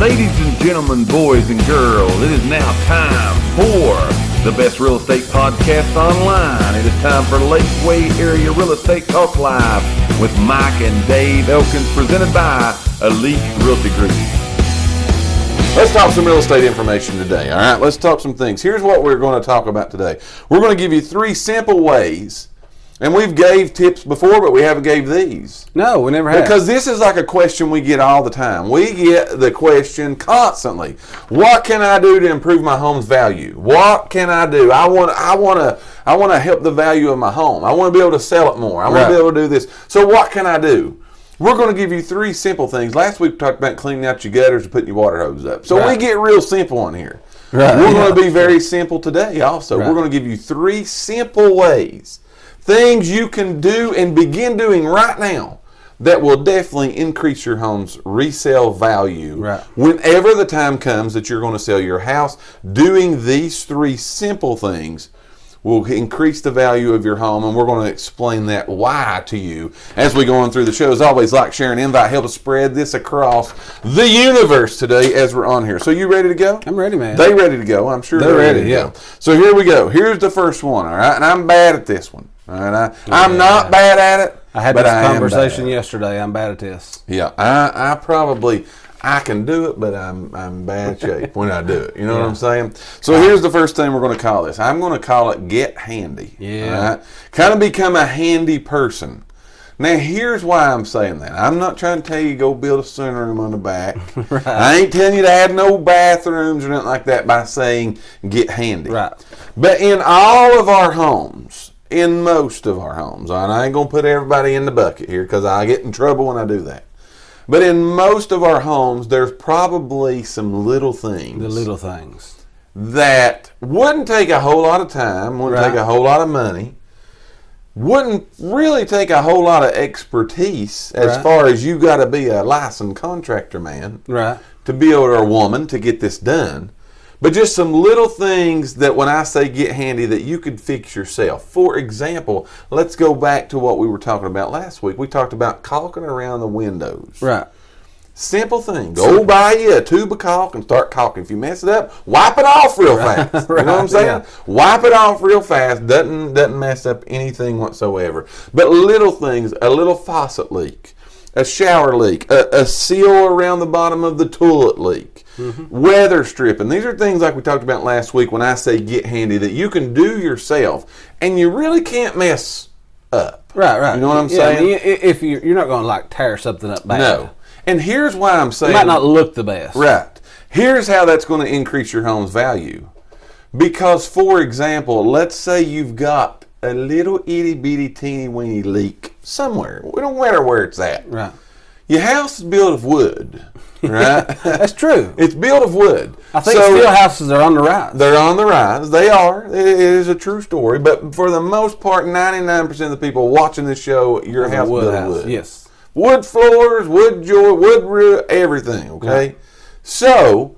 Ladies and gentlemen, boys and girls, it is now time for the best real estate podcast online. It is time for Lakeway Area Real Estate Talk Live with Mike and Dave Elkins, presented by Elite Realty Group. Let's talk some real estate information today, all right? Let's talk some things. Here's what we're going to talk about today. We're going to give you 3 simple ways, and we've gave tips before, but we haven't gave these. No, we never have. Because this is like a question we get all the time. We get the question constantly. What can I do to improve my home's value? What can I do? I want to help the value of my home. I want to be able to sell it more. I want to be able to do this. So what can I do? We're going to give you 3 simple things. Last week we talked about cleaning out your gutters and putting your water hose up. So we get real simple on here. We're going to be very simple today also. We're going to give you 3 simple ways, things you can do and begin doing right now that will definitely increase your home's resale value whenever the time comes that you're going to sell your house. Doing these 3 simple things will increase the value of your home, and we're going to explain that why to you as we go on through the show. As always, like, share, and invite. Help us spread this across the universe today as we're on here. So you ready to go? I'm ready, man. They ready to go. I'm sure they're ready to go. So here we go. Here's the first one, all right? And I'm bad at this one, all right? I'm not bad at it. I had this conversation yesterday. I'm bad at this. Yeah, I can do it, but I'm bad shape when I do it. You know what I'm saying? So here's the first thing we're going to call this. I'm going to call it get handy. Yeah. Right? Kind of become a handy person. Now, here's why I'm saying that. I'm not trying to tell you go build a sunroom on the back. I ain't telling you to add no bathrooms or nothing like that by saying get handy. Right. But in all of our homes, in most of our homes, and I ain't going to put everybody in the bucket here because I get in trouble when I do that. But in most of our homes, there's probably some little things. The little things. That wouldn't take a whole lot of time, wouldn't take a whole lot of money, wouldn't really take a whole lot of expertise as far as you got to be a licensed contractor man to be able to, or a woman, to get this done. But just some little things that when I say get handy that you could fix yourself. For example, let's go back to what we were talking about last week. We talked about caulking around the windows. Right. Simple thing. Go buy you a tube of caulk and start caulking. If you mess it up, wipe it off real fast. You know what I'm saying? Yeah. Wipe it off real fast. Doesn't mess up anything whatsoever. But little things, a little faucet leak, a shower leak, a seal around the bottom of the toilet leak. Weather stripping. These are things like we talked about last week when I say get handy that you can do yourself and you really can't mess up. Right. You know what I'm saying? If you're not going to like tear something up bad. No. And here's why I'm saying it might not look the best. Right. Here's how that's going to increase your home's value. Because, for example, let's say you've got a little itty bitty teeny weeny leak somewhere. It don't matter where it's at. Right. Your house is built of wood. Right? That's true. It's built of wood. I think steel houses are on the rise. They're on the rise. They are. It is a true story. But for the most part, 99% of the people watching this show, your house is built of wood. Yes. Wood floors, wood joist, wood roof, everything. Okay. Right. So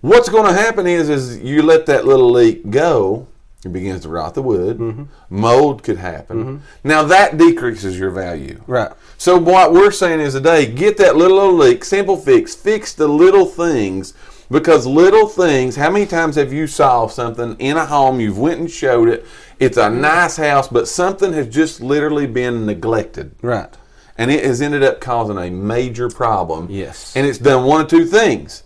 what's going to happen is you let that little leak go. It begins to rot the wood. Mold could happen. Now that decreases your value. Right. So what we're saying is today, get that little old leak, simple fix the little things, because little things, how many times have you solved something in a home, you've went and showed it, it's a nice house, but something has just literally been neglected. Right. And it has ended up causing a major problem. Yes. And it's done one of 2 things.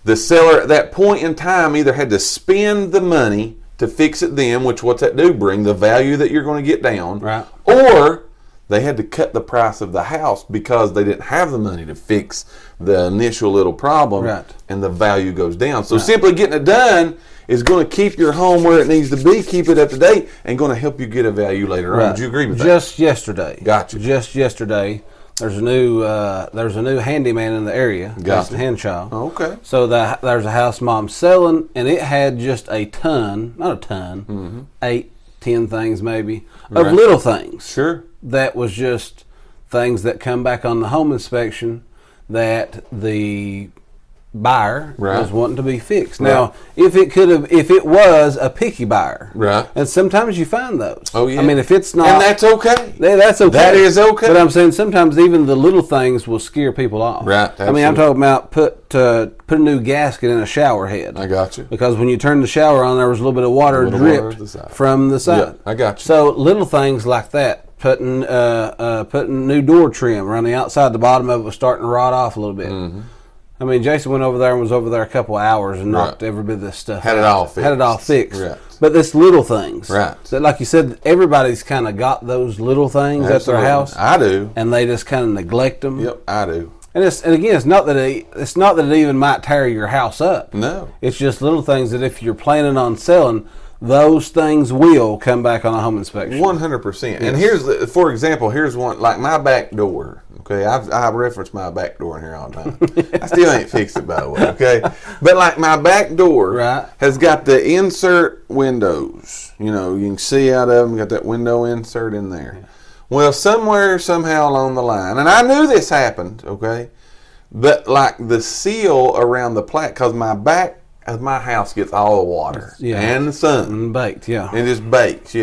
The seller at that point in time either had to spend the money to fix it then, which what's that do? Bring the value that you're going to get down. Right. Or they had to cut the price of the house because they didn't have the money to fix the initial little problem. Right. And the value goes down. So simply getting it done is going to keep your home where it needs to be, keep it up to date, and going to help you get a value later on. Would you agree with that? Just yesterday. Gotcha. Just yesterday. There's a new handyman in the area. Gotcha. Henshaw. Okay. So there's a house mom's selling, and it had just a ton, not a ton, 8, 10 things maybe, of little things. Sure. That was just things that come back on the home inspection that the buyer Right. was wanting to be fixed. Now, if it was a picky buyer, Right. and sometimes you find those. Oh, yeah. I mean, if it's not, And that's okay. that's okay. That is okay. But I'm saying sometimes even the little things will scare people off. Right, I mean, I'm absolutely. talking about put a new gasket in a shower head. I got you. Because when you turned the shower on, there was a little bit of water little water dripped at the side. from the side. Yeah, I got you. So little things like that. Putting new door trim around the outside. The bottom of it was starting to rot off a little bit. Mm-hmm. I mean, Jason went over there and was over there a couple of hours and knocked every bit of this stuff Had out. it all fixed. Had it all fixed. Right. But it's little things. Right. So like you said, everybody's kind of got those little things Absolutely. at their house. I do. And they just kind of neglect them. Yep, I do. And again, it's not that it even might tear your house up. No. It's just little things that if you're planning on selling, those things will come back on a home inspection. 100%. And for example, here's one, like my back door. Okay, I reference my back door in here all the time. I still ain't fixed it, by the way. Okay, but like my back door has got the insert windows. You know, you can see out of them. Got that window insert in there. Yeah. Well, somewhere, somehow along the line, and I knew this happened. Okay, but like the seal around the because my back of my house gets all the water and the sun and baked, it just bakes,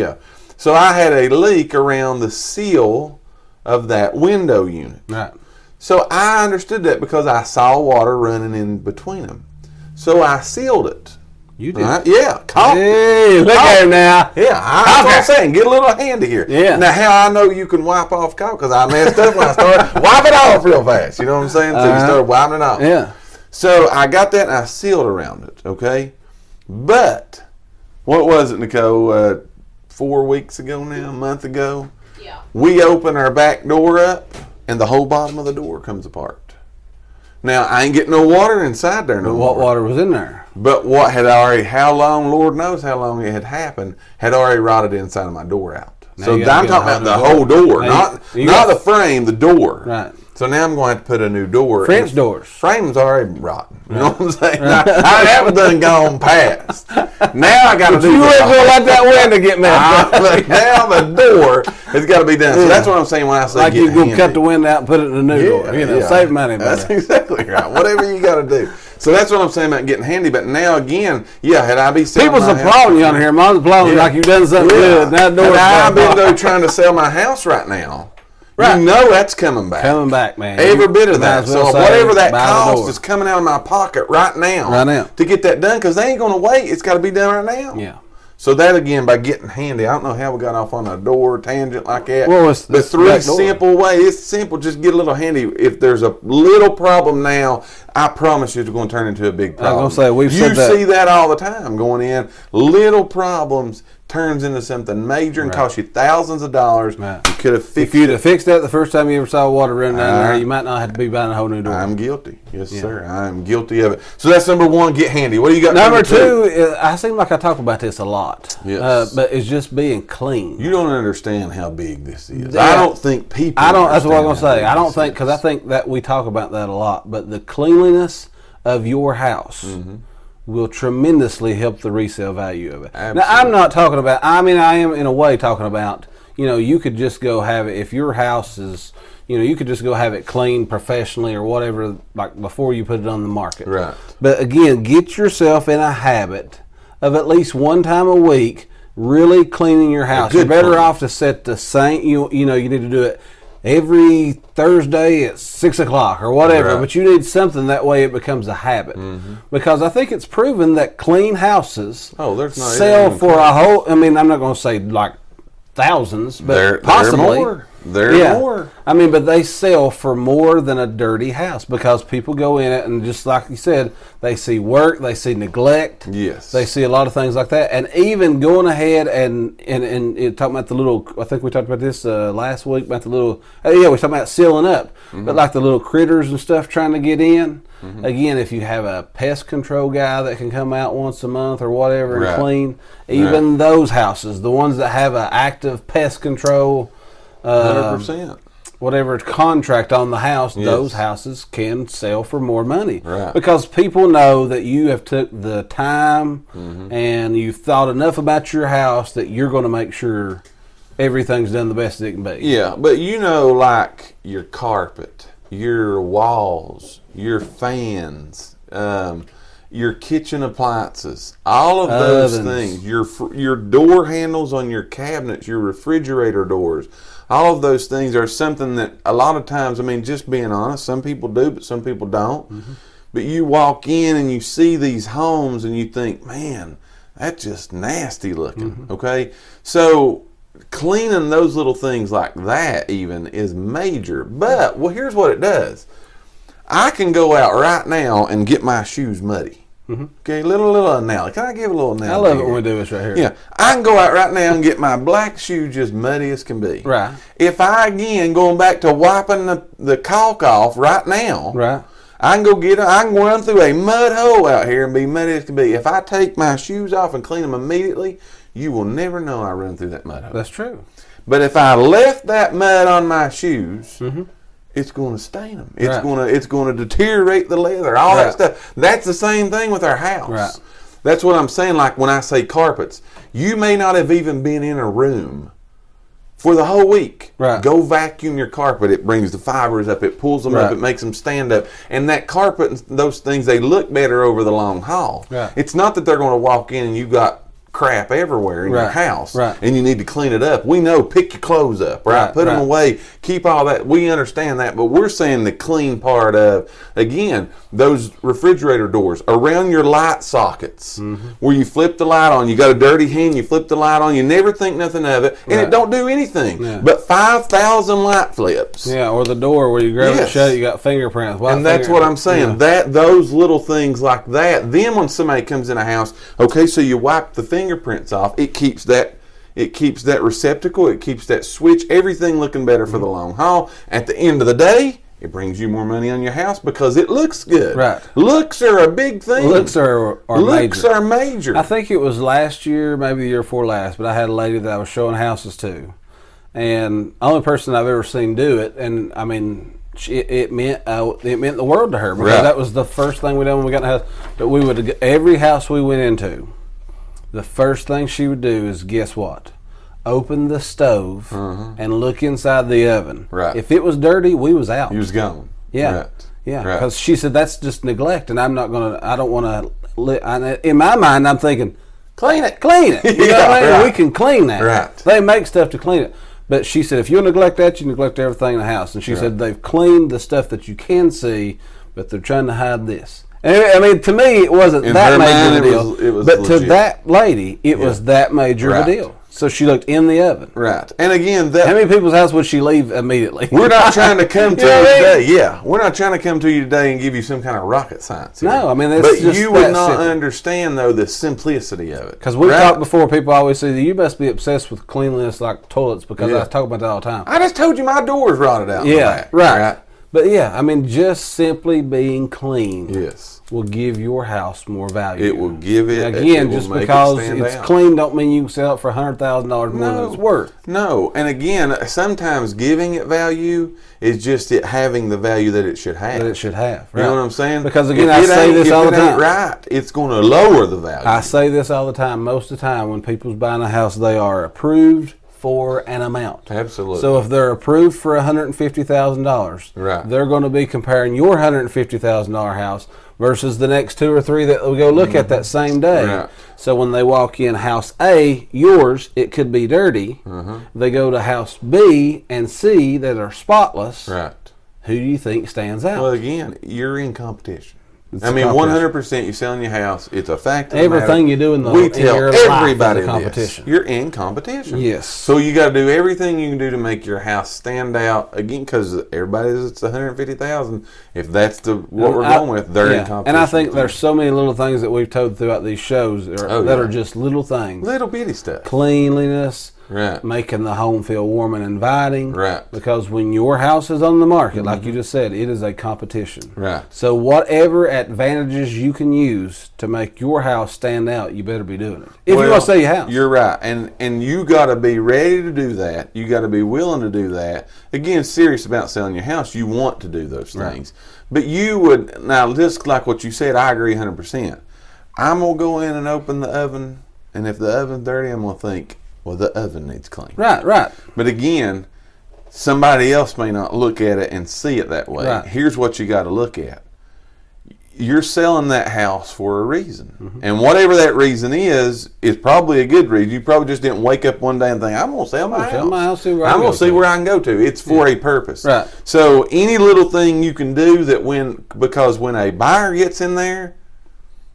So I had a leak around the seal of that window unit. Right. So I understood that because I saw water running in between them. So I sealed it. You did? Right? Yeah. Hey, look at him now. Yeah, that's what I'm saying. Get a little handy here. Yeah. Now, how I know you can wipe off caulk, because I messed up when I started. Wipe it off real fast. You know what I'm saying? So you started wiping it off. Yeah. So I got that and I sealed around it, okay? But, what was it, Nicole? 4 weeks ago now, a month ago? Yeah. We open our back door up and the whole bottom of the door comes apart. Now, I ain't getting no water inside there no more. What water was in there? But what had already, how long, Lord knows how long it had happened, had already rotted inside of my door out. Now So you I'm gotta talking get about a the whole door, not the frame, the door. Right. So now I'm going to have to put a new door. French doors. Frame's already rotten. You know what I'm saying? I haven't done gone past. Now I got to do. You ain't gonna let that window get messed up. Now the door has got to be done. So that's what I'm saying when I say like get you go handy. cut the window out and put it in a new door. You know, save money. That's exactly right. Whatever you got to do. So that's what I'm saying about getting handy. But now again, had I be selling people's my house, applauding you on here. Mom's applauding like you've done something good. Now the door's I've been open. trying to sell my house right now. Right. You know that's coming back. Coming back, man. Every bit of Might that. as well So say, whatever that buy the cost door. is coming out of my pocket right now. Right now. To get that done, because they ain't going to wait. It's got to be done right now. Yeah. So that again, by getting handy, I don't know how we got off on a door tangent like that. Well, it's the three back door. simple ways. It's simple. Just get a little handy. If there's a little problem now, I promise you it's going to turn into a big problem. I was gonna say, we've said that. You see that all the time going in. Little problems turns into something major and costs you thousands of dollars. Right. You could have fixed If you'd have fixed that the first time you ever saw water running down there, you might not have to be buying a whole new door. I'm guilty. Yes, sir. I'm guilty of it. So that's number one, get handy. What do you got? Number two, I seem like I talk about this a lot. Yes. But it's just being clean. You don't understand how big this is. Yeah. I don't think people. That's what I was understand going to say. how I don't big think, this because I think that we talk about that a lot, but the cleanliness of your house will tremendously help the resale value of it. Absolutely. Now, I'm not talking about, I am in a way talking about, you could just go have it, if your house is, you could just go have it cleaned professionally or whatever, like before you put it on the market. Right. But again, get yourself in a habit of at least one time a week really cleaning your house. You're better off to set the same, you need to do it every Thursday at 6 o'clock or whatever, but you need something that way it becomes a habit. Because I think it's proven that clean houses sell for a whole, I'm not going to say like thousands, but possibly. They're more. But they sell for more than a dirty house because people go in it and just like you said, they see work, they see neglect. Yes. They see a lot of things like that. And even going ahead and talking about the little, I think we talked about this last week, about the little, we're talking about sealing up. But like the little critters and stuff trying to get in. Again, if you have a pest control guy that can come out once a month or whatever and clean, even those houses, the ones that have an active pest control 100%. whatever contract on the house, those houses can sell for more money. Because people know that you have took the time and you've thought enough about your house that you're going to make sure everything's done the best it can be. Yeah, but like your carpet, your walls, your fans, your kitchen appliances, all of those Ovens. things, your door handles on your cabinets, your refrigerator doors, all of those things are something that a lot of times, I mean, just being honest, some people do, but some people don't. Mm-hmm. But you walk in and you see these homes and you think, man, that's just nasty looking. Mm-hmm. Okay, so cleaning those little things like that even is major. But well, here's what it does. I can go out right now and get my shoes muddy. Mm-hmm. Okay, little analogy. Can I give a little analogy? I love it when we do this right here. Yeah, I can go out right now and get my black shoes just muddy as can be. Right. If I again going back to wiping the caulk off right now. Right. I can go get them. I can run through a mud hole out here and be muddy as can be. If I take my shoes off and clean them immediately, you will never know I run through that mud hole. That's true. But if I left that mud on my shoes, it's going to stain them. It's going to deteriorate the leather. All that stuff. That's the same thing with our house. Right. That's what I'm saying. Like when I say carpets, you may not have even been in a room for the whole week. Right. Go vacuum your carpet. It brings the fibers up. It pulls them up. It makes them stand up. And that carpet and those things, they look better over the long haul. Right. It's not that they're going to walk in and you got crap everywhere in your house and you need to clean it up. We know, pick your clothes up, right? Put them away, keep all that. We understand that, but we're saying the clean part of, again, those refrigerator doors, around your light sockets, where you flip the light on, you got a dirty hand, you flip the light on, you never think nothing of it, and it don't do anything but 5,000 light flips. Yeah, or the door where you grab it shut, you got fingerprints. And that's what I'm saying. That those little things like that, then when somebody comes in a house, okay, so you wipe the fingerprints off, it keeps that receptacle, it keeps that switch, everything looking better for the long haul. At the end of the day, it brings you more money on your house because it looks good. Right. Looks are a big thing. Looks are major. I think it was last year, maybe the year before last, but I had a lady that I was showing houses to, and the only person I've ever seen do it, and I mean, it meant the world to her because that was the first thing we done when we got in the house. But we would, every house we went into, the first thing she would do is, guess what? Open the stove and look inside the oven. Right. If it was dirty, we was out. You was gone. Yeah. Right. Yeah. Because she said that's just neglect, and I don't want to. In my mind, I'm thinking, clean it. You know what I mean? We can clean that. Right. They make stuff to clean it. But she said, if you neglect that, you neglect everything in the house. And she said they've cleaned the stuff that you can see, but they're trying to hide this. And I mean, to me, it wasn't that major of a deal. It was but legit. To that lady, it was that major of a deal. So she looked in the oven. Right. And again, how many people's house would she leave immediately? We're not trying to come to you today. Yeah. We're not trying to come to you today and give you some kind of rocket science here. No, I mean, that's but just you would not understand, though, the simplicity of it. Because we've talked before, people always say that you must be obsessed with cleanliness like toilets because I talk about that all the time. I just told you my door's rotted out. Yeah, right. But yeah, I mean, just simply being clean will give your house more value. It will give it. Again, just because it's clean don't mean you can sell it for $100,000 more than it's worth. No, and again, sometimes giving it value is just it having the value that it should have. That it should have. Right? You know what I'm saying? Because again, I say this all the time. Right, it's going to lower the value. I say this all the time. Most of the time, when people's buying a house, they are approved for an amount. Absolutely. So if they're approved for $150,000, they're going to be comparing your $150,000 house versus the next two or three that we go look at that same day. Right. So when they walk in house A, yours, it could be dirty. They go to house B and C that are spotless. Right. Who do you think stands out? Well, again, you're in competition. I mean, 100%. You're selling your house. It's a fact. Everything you do in the we tell your everybody life is a competition. You're in competition. Yes. So you got to do everything you can do to make your house stand out. Again, because everybody's it's $150,000. If that's what we're going with, they're in competition. And I think there's so many little things that we've told throughout these shows that are just little things, little bitty stuff, cleanliness. Right. Making the home feel warm and inviting. Right. Because when your house is on the market, like you just said, it is a competition. Right. So whatever advantages you can use to make your house stand out, you better be doing it. If you want to sell your house. You're right. And you got to be ready to do that. You got to be willing to do that. Again, serious about selling your house, you want to do those things. But you would, now just like what you said, I agree 100%. I'm going to go in and open the oven, and if the oven's dirty, I'm going to think, well, the oven needs clean. Right. But again, somebody else may not look at it and see it that way. Right. Here's what you got to look at. you're selling that house for a reason. And whatever that reason is probably a good reason. You probably just didn't wake up one day and think, I'm going to sell my house. I'm going to see where I can go to. It's for a purpose. Right. So any little thing you can do because when a buyer gets in there,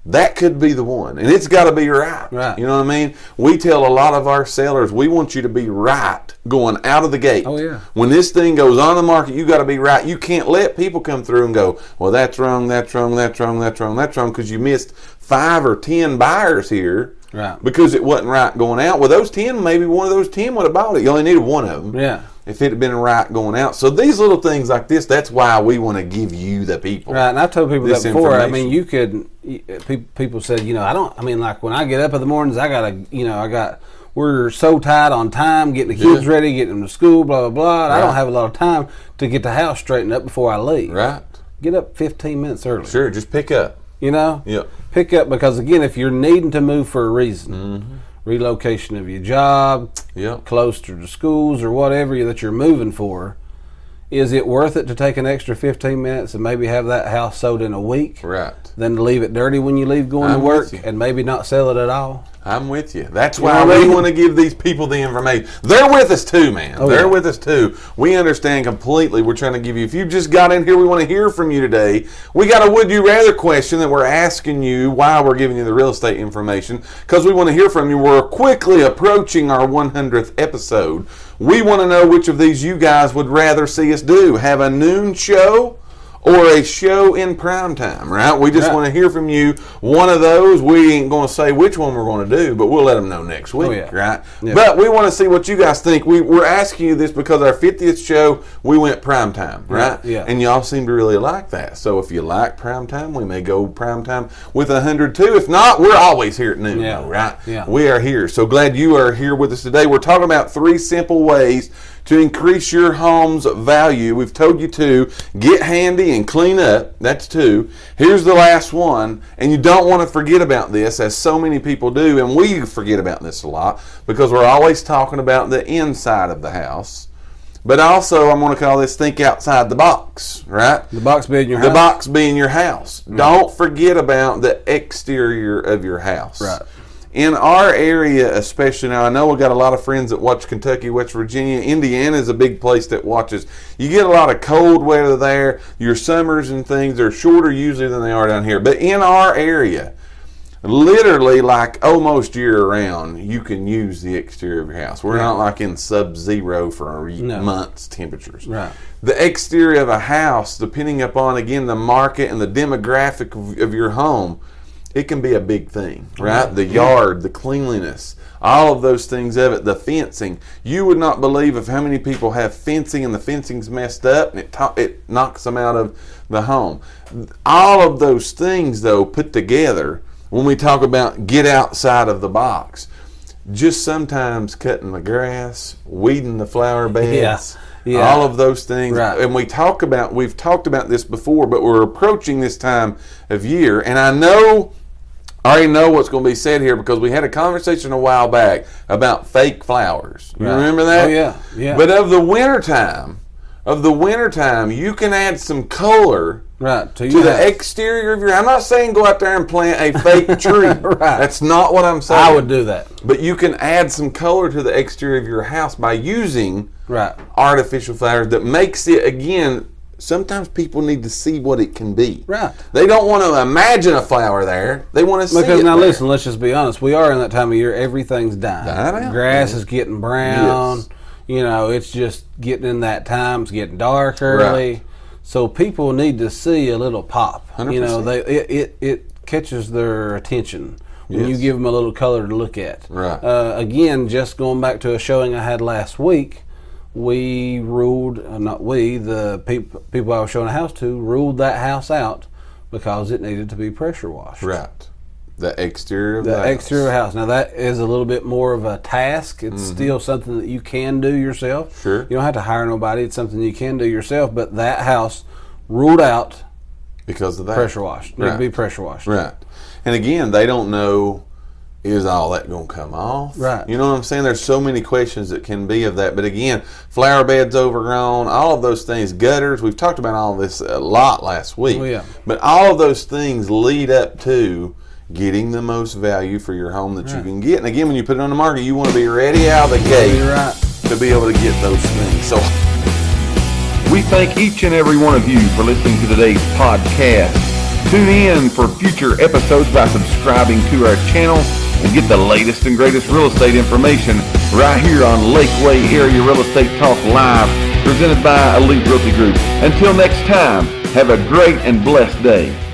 that could be the one. And it's got to be right. Right. You know what I mean? We tell a lot of our sellers, we want you to be right going out of the gate. Oh, yeah. When this thing goes on the market, you got to be right. You can't let people come through and go, well, that's wrong, that's wrong, that's wrong, that's wrong, that's wrong, because you missed 5 or 10 buyers here. Right. Because it wasn't right going out. Well, those 10, maybe one of those 10 would have bought it. You only needed one of them. Yeah. If it had been right going out. So these little things like this, that's why we want to give you the people. Right, and I've told people that before. I mean, you could, people said, like when I get up in the mornings, we're so tight on time, getting the kids ready, getting them to school, blah, blah, blah. Right. I don't have a lot of time to get the house straightened up before I leave. Right. Get up 15 minutes early. Sure, just pick up. Yep. Pick up, because again, if you're needing to move for a reason, relocation of your job, closer to schools or whatever that you're moving for, is it worth it to take an extra 15 minutes and maybe have that house sold in a week? Right. Than to leave it dirty when you leave going to work and maybe not sell it at all? I'm with you. That's why we want to give these people the information. They're with us too, man. They're with us too. We understand completely. We're trying to give you, if you just got in here, we want to hear from you today. We got a would you rather question that we're asking you while we're giving you the real estate information, because we want to hear from you. We're quickly approaching our 100th episode. We want to know which of these you guys would rather see us do. Have a noon show or a show in prime time, right? We just want to hear from you. One of those, we ain't going to say which one we're going to do, but we'll let them know next week, right? Yeah. But we want to see what you guys think. We're asking you this because our 50th show, we went prime time, right? Yeah. And y'all seem to really like that. So if you like prime time, we may go prime time with 100 too. If not, we're always here at noon, though, right? Yeah. We are here. So glad you are here with us today. We're talking about 3 simple ways to increase your home's value. We've told you to get handy and clean up. That's 2. Here's the last one, and you don't want to forget about this, as so many people do, and we forget about this a lot because we're always talking about the inside of the house. But also, I'm going to call this think outside the box, right? The box being your house. The box being your house. Right. Don't forget about the exterior of your house. Right. In our area, especially now, I know we've got a lot of friends that watch Kentucky, West Virginia. Indiana is a big place that watches. You get a lot of cold weather there. Your summers and things are shorter usually than they are down here. But in our area, literally like almost year-round, you can use the exterior of your house. We're not like in sub-zero for months temperatures. Right. The exterior of a house, depending upon, again, the market and the demographic of your home, it can be a big thing, right? The yard, the cleanliness, all of those things of it, the fencing. You would not believe of how many people have fencing and the fencing's messed up and it knocks them out of the home. All of those things, though, put together, when we talk about get outside of the box, just sometimes cutting the grass, weeding the flower beds, all of those things. Right. And we've talked about this before, but we're approaching this time of year, and I already know what's going to be said here because we had a conversation a while back about fake flowers. You remember that? Oh, yeah. But of the wintertime, you can add some color to the exterior of your house. I'm not saying go out there and plant a fake tree. Right. That's not what I'm saying. I would do that. But you can add some color to the exterior of your house by using artificial flowers that makes it, again, sometimes people need to see what it can be. Right. They don't want to imagine a flower there. They want to see it. Because now listen, let's just be honest. We are in that time of year. Everything's dying. Grass is getting brown. Yes. You know, it's just getting in that time. It's getting dark early. Right. So people need to see a little pop. 100%. You know, it catches their attention when you give them a little color to look at. Right. Again, just going back to a showing I had last week, we ruled, the people I was showing a house to ruled that house out because it needed to be pressure washed. Right. The exterior of the house. exterior of the house. Now that is a little bit more of a task. It's still something that you can do yourself. Sure. You don't have to hire nobody. It's something you can do yourself. But that house ruled out because of that. Pressure washed. Need to be pressure washed. Right. And again, they don't know is all that going to come off? Right. You know what I'm saying? There's so many questions that can be of that. But again, flower beds overgrown, all of those things, gutters, we've talked about all of this a lot last week. Oh, yeah. But all of those things lead up to getting the most value for your home that you can get. And again, when you put it on the market, you want to be ready out of the gate to be able to get those things. So we thank each and every one of you for listening to today's podcast. Tune in for future episodes by subscribing to our channel and get the latest and greatest real estate information right here on Lakeway Area Real Estate Talk Live, presented by Elite Realty Group. Until next time, have a great and blessed day.